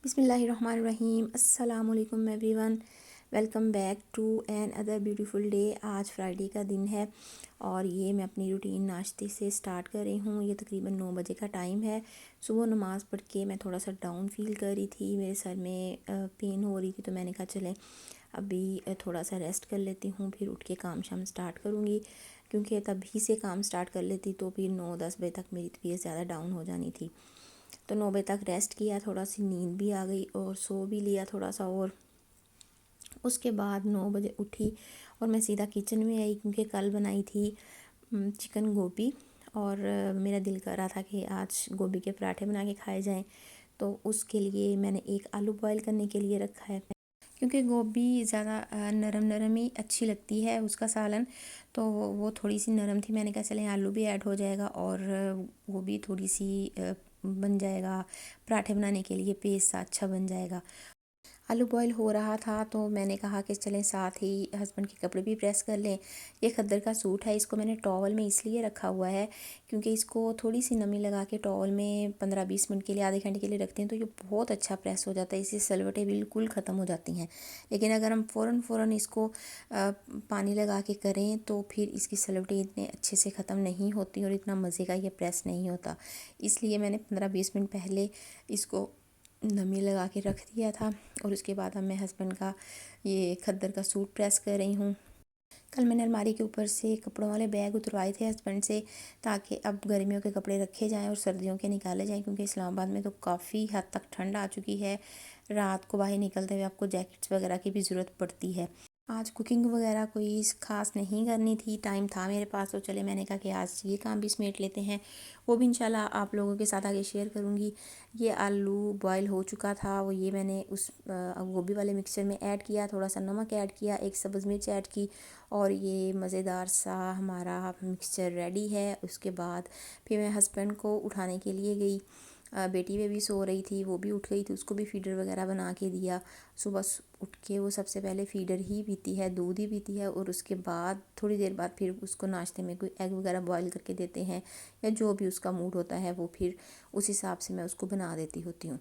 بسم اللہ الرحمن الرحیم۔ السلام علیکم everyone, welcome back to another beautiful day. آج فرائیڈے کا دن ہے اور یہ میں اپنی روٹین ناشتے سے سٹارٹ کر رہی ہوں۔ یہ تقریباً 9 بجے کا ٹائم ہے۔ صبح نماز پڑھ کے میں تھوڑا سا ڈاؤن فیل کر رہی تھی، میرے سر میں پین ہو رہی تھی، تو میں نے کہا چلیں ابھی تھوڑا سا ریسٹ کر لیتی ہوں، پھر اٹھ کے کام شام سٹارٹ کروں گی، کیونکہ تبھی سے کام سٹارٹ کر لیتی تو پھر 9-10 بجے تک میری طبیعت زیادہ ڈاؤن ہو جانی تھی۔ تو 9 بجے تک ریسٹ کیا، تھوڑا سی نیند بھی آ گئی اور سو بھی لیا تھوڑا سا، اور اس کے بعد 9 بجے اٹھی اور میں سیدھا کچن میں آئی، کیونکہ کل بنائی تھی چکن گوبھی اور میرا دل کر رہا تھا کہ آج گوبھی کے پراٹھے بنا کے کھائے جائیں، تو اس کے لیے میں نے ایک آلو بوائل کرنے کے لیے رکھا ہے، کیونکہ گوبھی زیادہ نرم نرم ہی اچھی لگتی ہے اس کا سالن، تو وہ تھوڑی سی نرم تھی، میں نے کہا چلیں آلو بھی ایڈ ہو جائے گا اور گوبھی تھوڑی سی بن جائے گا، پراٹھے بنانے کے لیے پیسٹ سا اچھا بن جائے گا۔ آلو بوائل ہو رہا تھا تو میں نے کہا کہ چلیں ساتھ ہی ہسبینڈ کے کپڑے بھی پریس کر لیں۔ یہ خدر کا سوٹ ہے، اس کو میں نے ٹاول میں اس لیے رکھا ہوا ہے کیونکہ اس کو تھوڑی سی نمی لگا کے ٹاول میں 15-20 منٹ کے لیے، آدھے گھنٹے کے لیے رکھتے ہیں تو یہ بہت اچھا پریس ہو جاتا ہے، اس سے سلوٹیں بالکل ختم ہو جاتی ہیں۔ لیکن اگر ہم فوراً اس کو پانی لگا کے کریں تو پھر اس کی سلوٹیں اتنے اچھے سے ختم نہیں ہوتی اور اتنا مزے کا یہ پریس نہیں ہوتا، اس لیے میں نے 15-20 منٹ پہلے اس کو نمی لگا کے رکھ دیا تھا، اور اس کے بعد اب میں ہسبینڈ کا یہ خدر کا سوٹ پریس کر رہی ہوں۔ کل میں نے الماری کے اوپر سے کپڑوں والے بیگ اتروائے تھے ہسبینڈ سے، تاکہ اب گرمیوں کے کپڑے رکھے جائیں اور سردیوں کے نکالے جائیں، کیونکہ اسلام آباد میں تو کافی حد تک ٹھنڈ آ چکی ہے، رات کو باہر نکلتے ہوئے آپ کو جیکٹس وغیرہ کی بھی ضرورت پڑتی ہے۔ آج کوکنگ وغیرہ کوئی خاص نہیں کرنی تھی، ٹائم تھا میرے پاس، تو چلے میں نے کہا کہ آج یہ کام بھی سمیٹ لیتے ہیں، وہ بھی انشاءاللہ آپ لوگوں کے ساتھ آگے شیئر کروں گی۔ یہ آلو بوائل ہو چکا تھا، وہ یہ میں نے اس گوبھی والے مکسچر میں ایڈ کیا، تھوڑا سا نمک ایڈ کیا، ایک سبز مرچ ایڈ کی، اور یہ مزیدار سا ہمارا مکسچر ریڈی ہے۔ اس کے بعد پھر میں ہسبینڈ کو اٹھانے کے لیے گئی، بیٹی بھی سو رہی تھی، وہ بھی اٹھ گئی تھی، اس کو بھی فیڈر وغیرہ بنا کے دیا۔ صبح اٹھ کے وہ سب سے پہلے فیڈر ہی پیتی ہے، دودھ ہی پیتی ہے، اور اس کے بعد تھوڑی دیر بعد پھر اس کو ناشتے میں کوئی ایگ وغیرہ بوائل کر کے دیتے ہیں، یا جو بھی اس کا موڈ ہوتا ہے وہ پھر اس حساب سے میں اس کو بنا دیتی ہوتی ہوں۔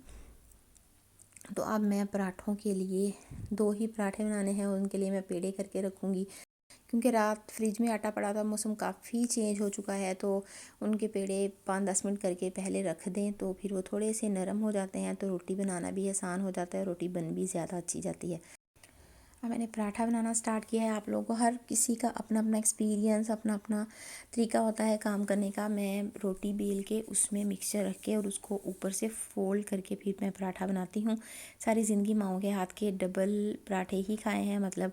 تو اب میں پراٹھوں کے لیے 2 ہی پراٹھے بنانے ہیں، اور ان کے لیے میں پیڑے کر کے رکھوں گی، کیونکہ رات فریج میں آٹا پڑا تھا، موسم کافی چینج ہو چکا ہے، تو ان کے پیڑے 5-10 منٹ کر کے پہلے رکھ دیں تو پھر وہ تھوڑے سے نرم ہو جاتے ہیں، تو روٹی بنانا بھی آسان ہو جاتا ہے، روٹی بن بھی زیادہ اچھی جاتی ہے۔ اب میں نے پراٹھا بنانا سٹارٹ کیا ہے۔ آپ لوگوں کو ہر کسی کا اپنا اپنا ایکسپیرینس، اپنا اپنا طریقہ ہوتا ہے کام کرنے کا۔ میں روٹی بیل کے اس میں مکسچر رکھ کے اور اس کو اوپر سے فولڈ کر کے پھر میں پراٹھا بناتی ہوں۔ ساری زندگی ماؤں کے ہاتھ کے ڈبل پراٹھے ہی کھائے ہیں، مطلب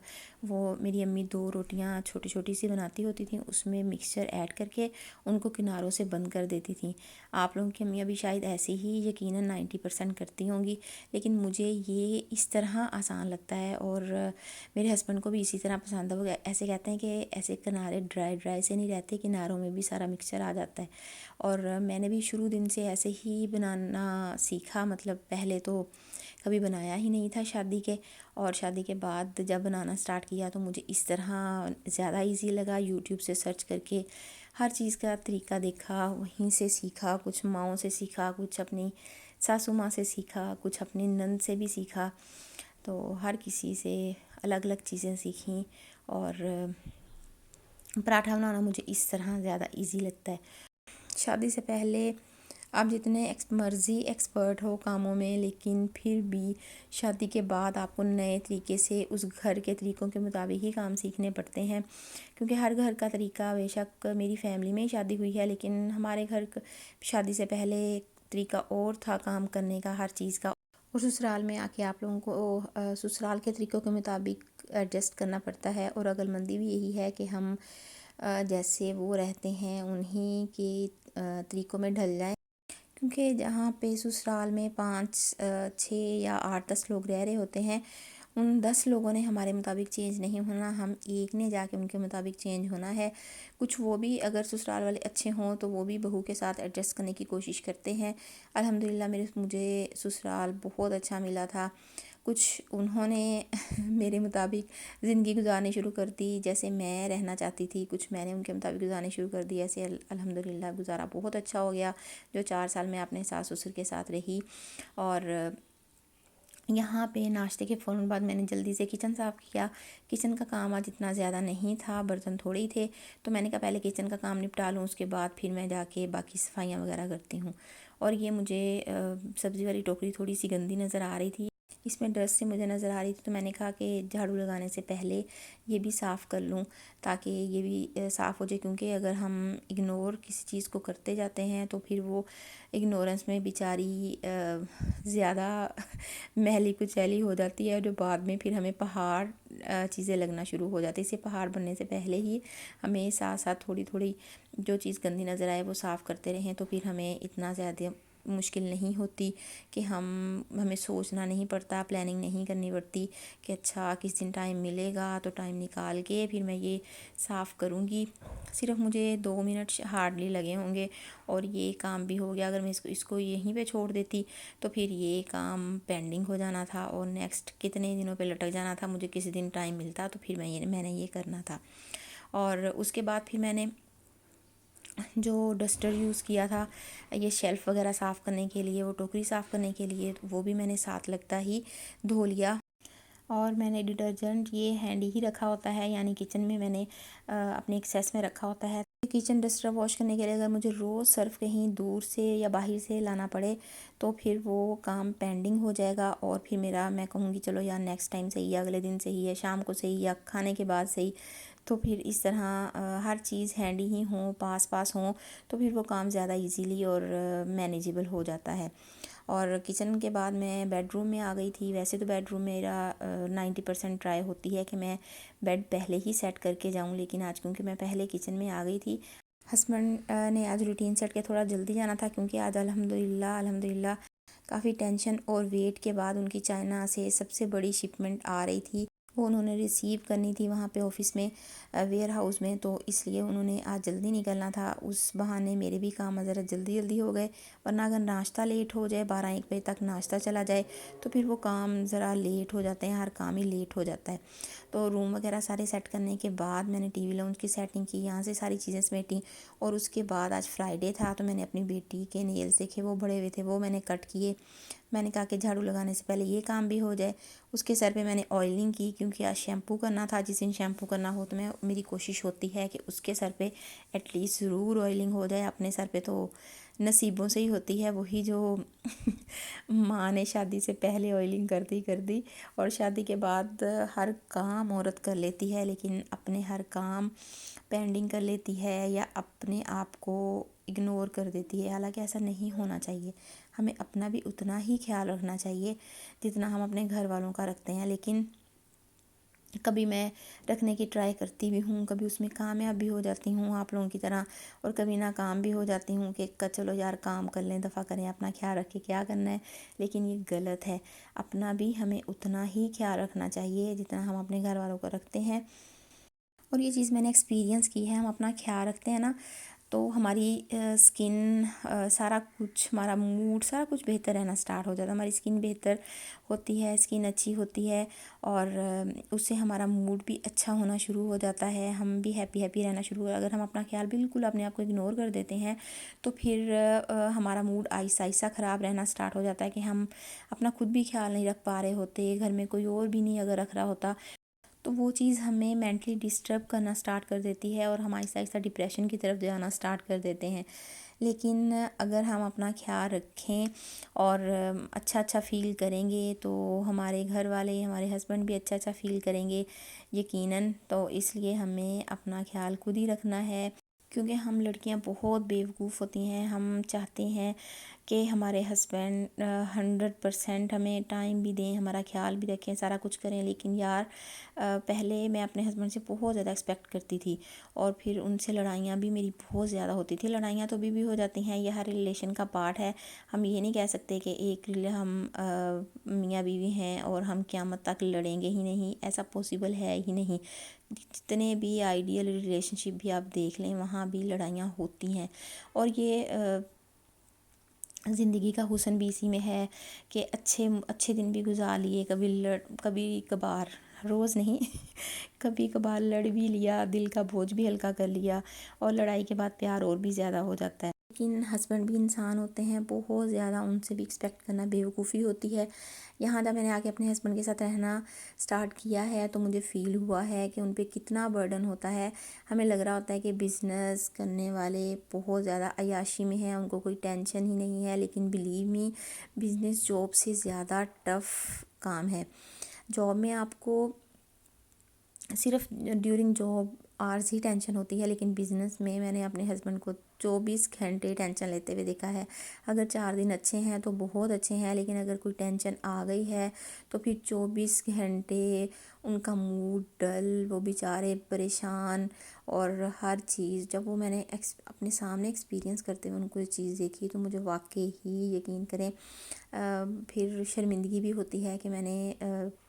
وہ میری امی 2 روٹیاں چھوٹی چھوٹی سی بناتی ہوتی تھیں، اس میں مکسچر ایڈ کر کے ان کو کناروں سے بند کر دیتی تھیں۔ آپ لوگوں کی امیاں بھی شاید ایسے ہی یقیناً 90% کرتی ہوں گی، لیکن مجھے یہ اس طرح آسان لگتا ہے، اور میرے ہسبینڈ کو بھی اسی طرح پسند ہے۔ وہ ایسے کہتے ہیں کہ ایسے کنارے ڈرائی سے نہیں رہتے، کناروں میں بھی سارا مکسچر آ جاتا ہے، اور میں نے بھی شروع دن سے ایسے ہی بنانا سیکھا، مطلب پہلے تو کبھی بنایا ہی نہیں تھا شادی کے، اور شادی کے بعد جب بنانا سٹارٹ کیا تو مجھے اس طرح زیادہ ایزی لگا۔ یوٹیوب سے سرچ کر کے ہر چیز کا طریقہ دیکھا، وہیں سے سیکھا، کچھ ماؤں سے سیکھا، کچھ اپنی ساسو ماں سے سیکھا، کچھ اپنی نند سے بھی سیکھا، تو ہر کسی سے الگ الگ چیزیں سیکھیں، اور پراٹھا بنانا مجھے اس طرح زیادہ ایزی لگتا ہے۔ شادی سے پہلے آپ جتنے مرضی ایکسپرٹ ہو کاموں میں، لیکن پھر بھی شادی کے بعد آپ کو نئے طریقے سے اس گھر کے طریقوں کے مطابق ہی کام سیکھنے پڑتے ہیں، کیونکہ ہر گھر کا طریقہ، بے شک میری فیملی میں ہی شادی ہوئی ہے لیکن ہمارے گھر شادی سے پہلے ایک طریقہ اور تھا کام کرنے کا، ہر چیز کا، اور سسرال میں آ کے آپ لوگوں کو سسرال کے طریقوں کے مطابق ایڈجسٹ کرنا پڑتا ہے، اور عقلمندی بھی یہی ہے کہ ہم جیسے وہ رہتے ہیں انہی کے طریقوں میں ڈھل جائیں، کیونکہ جہاں پہ سسرال میں 5-6 یا 8-10 لوگ رہ رہے ہوتے ہیں، ان 10 لوگوں نے ہمارے مطابق چینج نہیں ہونا، ہم ایک نے جا کے ان کے مطابق چینج ہونا ہے۔ کچھ وہ بھی اگر سسرال والے اچھے ہوں تو وہ بھی بہو کے ساتھ ایڈجسٹ کرنے کی کوشش کرتے ہیں۔ الحمدللہ مجھے سسرال بہت اچھا ملا تھا۔ کچھ انہوں نے میرے مطابق زندگی گزارنی شروع کر دی جیسے میں رہنا چاہتی تھی، کچھ میں نے ان کے مطابق گزارنی شروع کر دی، ایسے الحمدللہ گزارا بہت اچھا ہو گیا۔ جو 4 سال میں اپنے ساس سسر کے ساتھ رہی، اور یہاں پہ ناشتے کے فوراً بعد میں نے جلدی سے کچن صاف کیا۔ کچن کا کام آج اتنا زیادہ نہیں تھا، برتن تھوڑے ہی تھے، تو میں نے کہا پہلے کچن کا کام نپٹا لوں، اس کے بعد پھر میں جا کے باقی صفائیاں وغیرہ کرتی ہوں۔ اور یہ مجھے سبزی والی ٹوکری تھوڑی سی گندی نظر آ رہی تھی، اس میں ڈسٹ سے مجھے نظر آ رہی تھی، تو میں نے کہا کہ جھاڑو لگانے سے پہلے یہ بھی صاف کر لوں تاکہ یہ بھی صاف ہو جائے، کیونکہ اگر ہم اگنور کسی چیز کو کرتے جاتے ہیں تو پھر وہ اگنورنس میں بیچاری زیادہ میلی کچیلی ہو جاتی ہے، جو بعد میں پھر ہمیں پہاڑ چیزیں لگنا شروع ہو جاتی ہے۔ اسے پہاڑ بننے سے پہلے ہی ہمیں ساتھ ساتھ تھوڑی تھوڑی جو چیز گندی نظر آئے وہ صاف کرتے رہیں، تو پھر ہمیں اتنا زیادہ مشکل نہیں ہوتی کہ ہمیں سوچنا نہیں پڑتا، پلاننگ نہیں کرنی پڑتی کہ اچھا کس دن ٹائم ملے گا تو ٹائم نکال کے پھر میں یہ صاف کروں گی۔ صرف مجھے 2 منٹ ہارڈلی لگے ہوں گے اور یہ کام بھی ہو گیا۔ اگر میں اس کو یہیں پہ چھوڑ دیتی تو پھر یہ کام پینڈنگ ہو جانا تھا اور نیکسٹ کتنے دنوں پہ لٹک جانا تھا۔ مجھے کسی دن ٹائم ملتا تو پھر میں نے یہ کرنا تھا۔ اور اس کے بعد پھر میں نے جو ڈسٹر یوز کیا تھا یہ شیلف وغیرہ صاف کرنے کے لیے، وہ ٹوکری صاف کرنے کے لیے، وہ بھی میں نے ساتھ لگتا ہی دھو لیا۔ اور میں نے ڈٹرجنٹ یہ ہینڈی ہی رکھا ہوتا ہے، یعنی کچن میں نے اپنے ایکسیس میں رکھا ہوتا ہے۔ کچن ڈسٹر واش کرنے کے لیے اگر مجھے روز صرف کہیں دور سے یا باہر سے لانا پڑے تو پھر وہ کام پینڈنگ ہو جائے گا، اور پھر میں کہوں گی چلو یا نیکسٹ ٹائم سے ہی، یا اگلے دن سے ہی، یا شام کو سے ہی، یا کھانے کے بعد سے ہی، تو پھر اس طرح ہر چیز ہینڈی ہی ہوں، پاس ہوں، تو پھر وہ کام زیادہ ایزیلی اور مینیجیبل ہو جاتا ہے۔ اور کچن کے بعد میں بیڈ روم میں آ گئی تھی۔ ویسے تو بیڈ روم میرا 90% ٹرائی ہوتی ہے کہ میں بیڈ پہلے ہی سیٹ کر کے جاؤں، لیکن آج کیونکہ میں پہلے کچن میں آ گئی تھی، ہسبینڈ نے آج روٹین سیٹ کے تھوڑا جلدی جانا تھا، کیونکہ آج الحمدللہ کافی ٹینشن اور ویٹ کے بعد ان کی چائنا سے سب سے بڑی شپمنٹ آ رہی تھی، وہ انہوں نے ریسیو کرنی تھی وہاں پہ آفس میں، ویئر ہاؤس میں، تو اس لیے انہوں نے آج جلدی نکلنا تھا۔ اس بہانے میرے بھی کام ذرا جلدی ہو گئے، ورنہ اگر ناشتہ لیٹ ہو جائے، 12-1 بجے تک ناشتہ چلا جائے تو پھر وہ کام ذرا لیٹ ہو جاتے ہیں، ہر کام ہی لیٹ ہو جاتا ہے۔ تو روم وغیرہ سارے سیٹ کرنے کے بعد میں نے ٹی وی لاؤنج کی سیٹنگ کی، یہاں سے ساری چیزیں سمیٹیں، اور اس کے بعد آج فرائیڈے تھا تو میں نے اپنی بیٹی کے نیلز دیکھے، وہ بڑے ہوئے تھے، وہ میں نے کٹ کیے۔ میں نے کہا کہ جھاڑو لگانے سے پہلے یہ کام بھی ہو جائے۔ اس کے سر پہ میں نے آئلنگ کی، کیونکہ آج شیمپو کرنا تھا، جس دن شیمپو کرنا ہو تو میری کوشش ہوتی ہے کہ اس کے سر پہ ایٹ لیسٹ ضرور آئلنگ ہو جائے۔ اپنے سر پہ تو نصیبوں سے ہی ہوتی ہے، وہی جو ماں نے شادی سے پہلے آئلنگ کر دی اور شادی کے بعد ہر کام عورت کر لیتی ہے، لیکن اپنے ہر کام پینڈنگ کر لیتی ہے یا اپنے آپ کو اگنور کر دیتی ہے، حالانکہ ایسا نہیں ہونا چاہیے۔ ہمیں اپنا بھی اتنا ہی خیال رکھنا چاہیے جتنا ہم اپنے گھر والوں کا رکھتے ہیں، لیکن کبھی میں رکھنے کی ٹرائی کرتی بھی ہوں، کبھی اس میں کامیاب بھی ہو جاتی ہوں آپ لوگوں کی طرح، اور کبھی ناکام بھی ہو جاتی ہوں کہ چلو یار کام کر لیں، دفعہ کریں، اپنا خیال رکھ کے کیا کرنا ہے، لیکن یہ غلط ہے۔ اپنا بھی ہمیں اتنا ہی خیال رکھنا چاہیے جتنا ہم اپنے گھر والوں کا رکھتے ہیں، اور یہ چیز میں نے ایکسپیرینس کی ہے۔ ہم اپنا خیال رکھتے ہیں نا تو ہماری سکن، سارا کچھ، ہمارا موڈ، سارا کچھ بہتر رہنا سٹارٹ ہو جاتا ہے، ہماری سکن بہتر ہوتی ہے، سکن اچھی ہوتی ہے، اور اس سے ہمارا موڈ بھی اچھا ہونا شروع ہو جاتا ہے، ہم بھی ہیپی رہنا شروع ہو۔ اگر ہم اپنا خیال بالکل اپنے آپ کو اگنور کر دیتے ہیں تو پھر ہمارا موڈ آہستہ خراب رہنا سٹارٹ ہو جاتا ہے کہ ہم اپنا خود بھی خیال نہیں رکھ پا رہے ہوتے، گھر میں کوئی اور بھی نہیں اگر رکھ رہا ہوتا تو وہ چیز ہمیں مینٹلی ڈسٹرب کرنا سٹارٹ کر دیتی ہے، اور ہم آہستہ ڈپریشن کی طرف جانا سٹارٹ کر دیتے ہیں۔ لیکن اگر ہم اپنا خیال رکھیں اور اچھا فیل کریں گے تو ہمارے گھر والے، ہمارے ہسبینڈ بھی اچھا فیل کریں گے یقیناً۔ تو اس لیے ہمیں اپنا خیال خود ہی رکھنا ہے، کیونکہ ہم لڑکیاں بہت بیوقوف ہوتی ہیں۔ ہم چاہتے ہیں کہ ہمارے ہسبینڈ 100% ہمیں ٹائم بھی دیں، ہمارا خیال بھی رکھیں، سارا کچھ کریں، لیکن یار پہلے میں اپنے ہسبینڈ سے بہت زیادہ ایکسپیکٹ کرتی تھی، اور پھر ان سے لڑائیاں بھی میری بہت زیادہ ہوتی تھی۔ لڑائیاں تو بھی ہو جاتی ہیں، یہ ہر ریلیشن کا پارٹ ہے۔ ہم یہ نہیں کہہ سکتے کہ ہم میاں بیوی ہیں اور ہم قیامت تک لڑیں گے ہی نہیں، ایسا پاسبل ہے ہی نہیں۔ جتنے بھی آئیڈیل ریلیشن شپ بھی آپ دیکھ لیں وہاں بھی لڑائیاں ہوتی ہیں، اور یہ زندگی کا حسن بھی اسی میں ہے کہ اچھے دن بھی گزار لیے، کبھی کبھار، روز نہیں کبھی کبھار لڑ بھی لیا، دل کا بوجھ بھی ہلکا کر لیا، اور لڑائی کے بعد پیار اور بھی زیادہ ہو جاتا ہے۔ لیکن ہسبینڈ بھی انسان ہوتے ہیں، بہت زیادہ ان سے بھی ایکسپیکٹ کرنا بیوقوفی ہوتی ہے۔ یہاں جب میں نے آ کے اپنے ہسبینڈ کے ساتھ رہنا سٹارٹ کیا ہے تو مجھے فیل ہوا ہے کہ ان پہ کتنا برڈن ہوتا ہے۔ ہمیں لگ رہا ہوتا ہے کہ بزنس کرنے والے بہت زیادہ عیاشی میں ہیں، ان کو کوئی ٹینشن ہی نہیں ہے، لیکن بلیو می بزنس جاب سے زیادہ ٹف کام ہے۔ جاب میں آپ کو صرف ڈیورنگ جاب آرز ہی ٹینشن ہوتی ہے، لیکن بزنس میں نے اپنے ہسبینڈ کو 24 گھنٹے ٹینشن لیتے ہوئے دیکھا ہے۔ اگر 4 دن اچھے ہیں تو بہت اچھے ہیں، لیکن اگر کوئی ٹینشن آ گئی ہے تو پھر 24 گھنٹے ان کا موڈ ڈل، وہ بیچارے پریشان، اور ہر چیز جب وہ میں نے اپنے سامنے ایکسپیرینس کرتے ہوئے ان کو یہ چیز دیکھی تو مجھے واقعی ہی یقین کریں پھر شرمندگی بھی ہوتی ہے کہ میں نے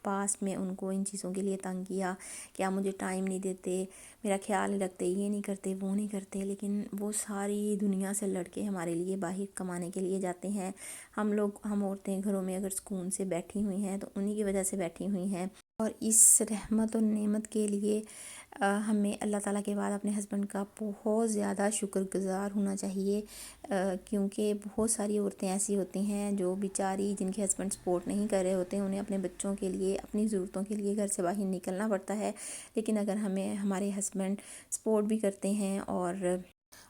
پاس میں ان کو ان چیزوں کے لیے تنگ کیا کہ آپ مجھے ٹائم نہیں دیتے، میرا خیال نہیں رکھتے، یہ نہیں کرتے، وہ نہیں کرتے۔ لیکن وہ ساری دنیا سے لڑکے ہمارے لیے باہر کمانے کے لیے جاتے ہیں۔ ہم عورتیں گھروں میں اگر سکون سے بیٹھی ہوئی ہیں تو انہی کی وجہ سے بیٹھی ہوئی ہیں، اور اس رحمت اور نعمت کے لیے ہمیں اللہ تعالیٰ کے بعد اپنے ہسبینڈ کا بہت زیادہ شکر گزار ہونا چاہیے، کیونکہ بہت ساری عورتیں ایسی ہوتی ہیں جو بیچاری جن کے ہسبینڈ سپورٹ نہیں کر رہے ہوتے، انہیں اپنے بچوں کے لیے، اپنی ضرورتوں کے لیے گھر سے باہر نکلنا پڑتا ہے۔ لیکن اگر ہمارے ہسبینڈ سپورٹ بھی کرتے ہیں اور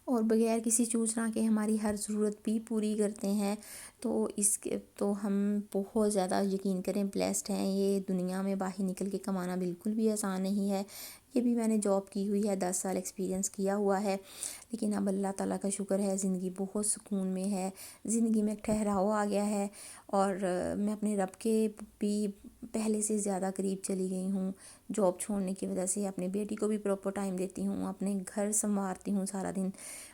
بغیر کسی چوچنا کے ہماری ہر ضرورت بھی پوری کرتے ہیں تو ہم بہت زیادہ یقین کریں بلیسڈ ہیں۔ یہ دنیا میں باہر نکل کے کمانا بالکل بھی آسان نہیں ہے۔ یہ بھی میں نے جاب کی ہوئی ہے، 10 سال ایکسپیرینس کیا ہوا ہے، لیکن اب اللہ تعالیٰ کا شکر ہے زندگی بہت سکون میں ہے، زندگی میں ایک ٹھہراؤ آ گیا ہے، اور میں اپنے رب کے بھی پہلے سے زیادہ قریب چلی گئی ہوں۔ جاب چھوڑنے کی وجہ سے اپنے بیٹی کو بھی پراپر ٹائم دیتی ہوں، اپنے گھر سنوارتی ہوں سارا دن،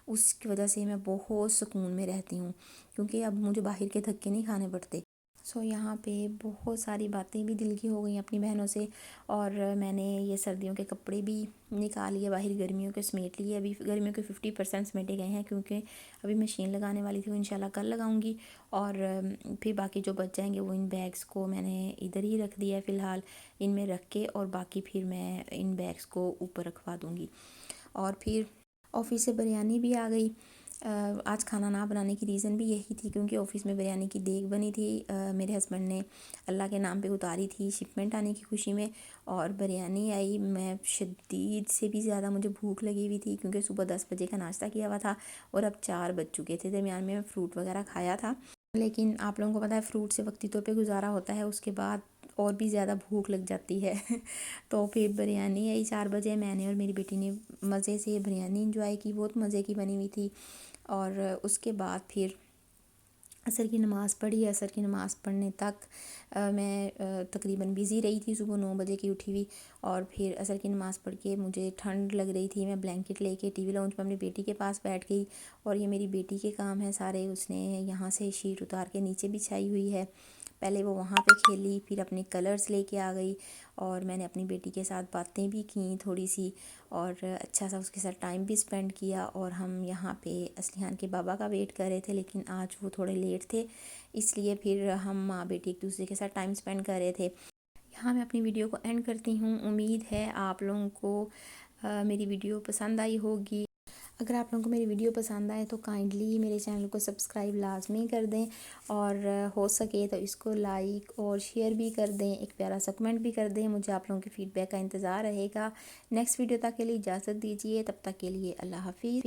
اس کی وجہ سے میں بہت سکون میں رہتی ہوں، کیونکہ اب مجھے باہر کے دھکے نہیں کھانے پڑتے۔ یہاں پہ بہت ساری باتیں بھی دل کی ہو گئی اپنی بہنوں سے، اور میں نے یہ سردیوں کے کپڑے بھی نکال لیے باہر، گرمیوں کے سمیٹ لیے۔ ابھی گرمیوں کے 50% سمیٹے گئے ہیں، کیونکہ ابھی مشین لگانے والی تھی، وہ انشاءاللہ کل لگاؤں گی، اور پھر باقی جو بچ جائیں گے وہ ان بیگز کو میں نے ادھر ہی رکھ دیا ہے فی الحال، ان میں رکھ کے، اور باقی پھر میں ان بیگز کو اوپر رکھوا دوں گی۔ اور پھر آفس سے بریانی بھی آ گئی۔ آج کھانا نہ بنانے کی ریزن بھی یہی تھی، کیونکہ آفس میں بریانی کی دیگ بنی تھی، میرے ہسبینڈ نے اللہ کے نام پہ اتاری تھی شپمنٹ آنے کی خوشی میں، اور بریانی آئی۔ میں شدید سے بھی زیادہ مجھے بھوک لگی ہوئی تھی، کیونکہ صبح 10 بجے کا ناشتہ کیا ہوا تھا اور اب 4 بج چکے تھے۔ درمیان میں فروٹ وغیرہ کھایا تھا، لیکن آپ لوگوں کو پتہ ہے فروٹ سے وقتی طور پہ گزارا ہوتا ہے، اس کے بعد اور بھی زیادہ بھوک لگ جاتی ہے۔ تو پھر بریانی آئی 4 بجے، میں نے اور میری بیٹی نے مزے سے بریانی انجوائے کی، بہت مزے کی بنی ہوئی تھی۔ اور اس کے بعد پھر عصر کی نماز پڑھی۔ عصر کی نماز پڑھنے تک میں تقریباً بزی رہی تھی، صبح 9 بجے کی اٹھی ہوئی، اور پھر عصر کی نماز پڑھ کے مجھے ٹھنڈ لگ رہی تھی، میں بلینکٹ لے کے ٹی وی لاؤنج میں اپنی بیٹی کے پاس بیٹھ گئی، اور یہ میری بیٹی کے کام ہیں سارے، اس نے یہاں سے شیٹ اتار کے نیچے بچھائی ہوئی ہے، پہلے وہ وہاں پہ کھیلی، پھر اپنے کلرز لے کے آ گئی، اور میں نے اپنی بیٹی کے ساتھ باتیں بھی کیں تھوڑی سی، اور اچھا سا اس کے ساتھ ٹائم بھی سپینڈ کیا۔ اور ہم یہاں پہ اسلیحان کے بابا کا ویٹ کر رہے تھے، لیکن آج وہ تھوڑے لیٹ تھے، اس لیے پھر ہم ماں بیٹی ایک دوسرے کے ساتھ ٹائم سپینڈ کر رہے تھے۔ یہاں میں اپنی ویڈیو کو اینڈ کرتی ہوں۔ امید ہے آپ لوگوں کو میری ویڈیو پسند آئی ہوگی۔ اگر آپ لوگوں کو میری ویڈیو پسند آئے تو کائنڈلی میرے چینل کو سبسکرائب لازمی کر دیں، اور ہو سکے تو اس کو لائک اور شیئر بھی کر دیں، ایک پیارا سا کمنٹ بھی کر دیں، مجھے آپ لوگوں کے فیڈ بیک کا انتظار رہے گا۔ نیکسٹ ویڈیو تک کے لیے اجازت دیجیے، تب تک کے لیے اللہ حافظ۔